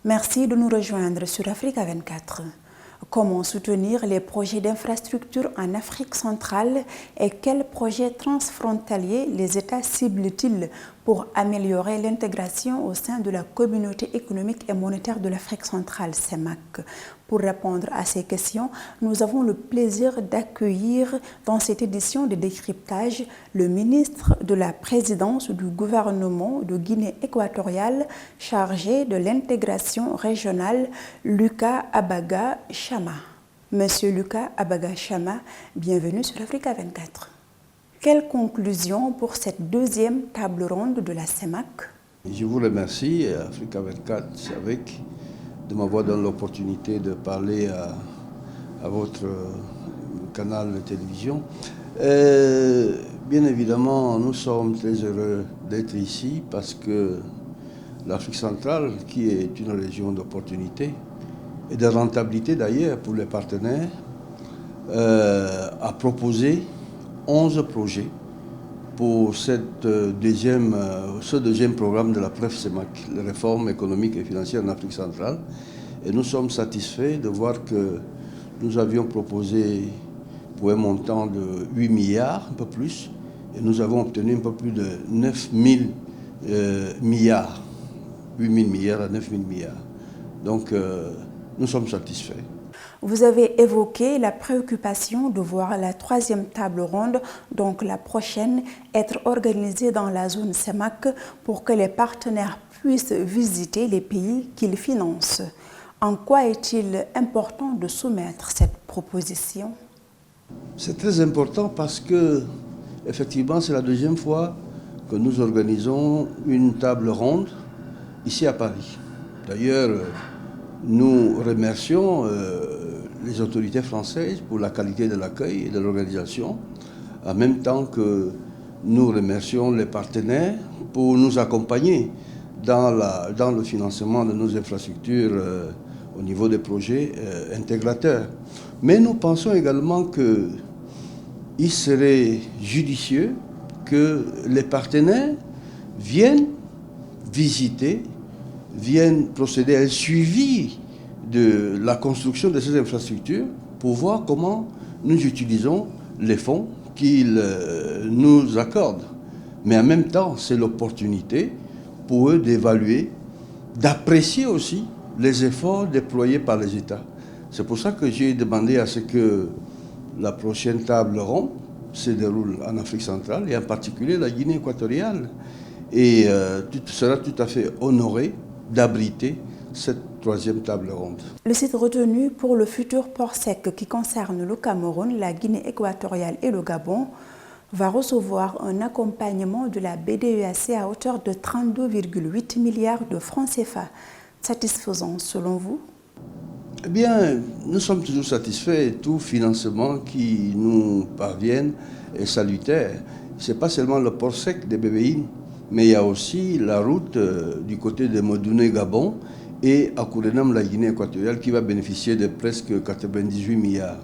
Merci de nous rejoindre sur Africa 24. Comment soutenir les projets d'infrastructure en Afrique centrale et quels projets transfrontaliers les États ciblent-ils pour améliorer l'intégration au sein de la communauté économique et monétaire de l'Afrique centrale, CEMAC? Pour répondre à ces questions, nous avons le plaisir d'accueillir dans cette édition de décryptage le ministre de la Présidence du gouvernement de Guinée équatoriale chargé de l'intégration régionale, Lucas Abaga Chama. Monsieur Lucas Abaga Chama, bienvenue sur Africa 24. Quelles conclusions pour cette deuxième table ronde de la CEMAC? Je vous remercie, Africa 24, de m'avoir donné l'opportunité de parler à votre canal de télévision. Bien évidemment, nous sommes très heureux d'être ici parce que l'Afrique centrale, qui est une région d'opportunité et de rentabilité d'ailleurs pour les partenaires, a proposé 11 projets pour ce deuxième programme de la PREF CEMAC, la réforme économique et financière en Afrique centrale. Et nous sommes satisfaits de voir que nous avions proposé pour un montant de 8 milliards, un peu plus, et nous avons obtenu un peu plus de 9 000 milliards. 8 000 milliards à 9 000 milliards. Donc, nous sommes satisfaits. Vous avez évoqué la préoccupation de voir la troisième table ronde, donc la prochaine, être organisée dans la zone CEMAC pour que les partenaires puissent visiter les pays qu'ils financent. En quoi est-il important de soumettre cette proposition? C'est très important parce que, effectivement, c'est la deuxième fois que nous organisons une table ronde ici à Paris. D'ailleurs, nous remercions les autorités françaises pour la qualité de l'accueil et de l'organisation, en même temps que nous remercions les partenaires pour nous accompagner dans le financement de nos infrastructures au niveau des projets intégrateurs. Mais nous pensons également qu'il serait judicieux que les partenaires viennent visiter, viennent procéder à un suivi de la construction de ces infrastructures pour voir comment nous utilisons les fonds qu'ils nous accordent. Mais en même temps, c'est l'opportunité pour eux d'évaluer, d'apprécier aussi les efforts déployés par les États. C'est pour ça que j'ai demandé à ce que la prochaine table ronde se déroule en Afrique centrale et en particulier la Guinée équatoriale. Et tu seras tout à fait honoré d'abriter cette troisième table ronde. Le site retenu pour le futur port sec qui concerne le Cameroun, la Guinée équatoriale et le Gabon va recevoir un accompagnement de la BDEAC à hauteur de 32,8 milliards de francs CFA. Satisfaisant selon vous? Eh bien, nous sommes toujours satisfaits. Tout financement qui nous parvient est salutaire. Ce n'est pas seulement le port sec des Bébéines, mais il y a aussi la route du côté de Modouné-Gabon et à Kourenam, la Guinée équatoriale, qui va bénéficier de presque 98 milliards.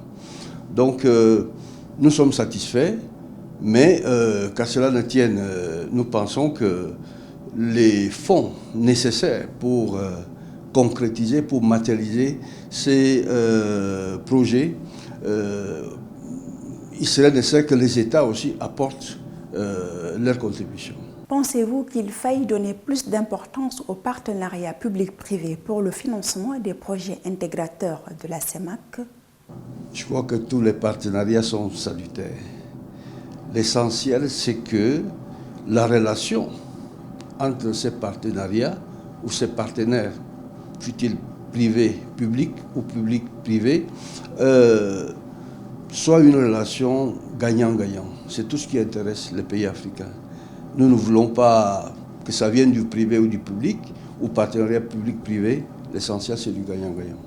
Donc, nous sommes satisfaits, mais qu'à cela ne tienne, nous pensons que les fonds nécessaires pour concrétiser, pour matérialiser ces projets, il serait nécessaire que les États aussi apportent leur contribution. Pensez-vous qu'il faille donner plus d'importance au partenariat public-privé pour le financement des projets intégrateurs de la CEMAC? Je crois que tous les partenariats sont salutaires. L'essentiel, c'est que la relation entre ces partenariats ou ces partenaires, fut-il privé, public ou public-privé, soit une relation gagnant-gagnant. C'est tout ce qui intéresse les pays africains. Nous ne voulons pas que ça vienne du privé ou du public, ou partenariat public-privé. L'essentiel, c'est du gagnant-gagnant.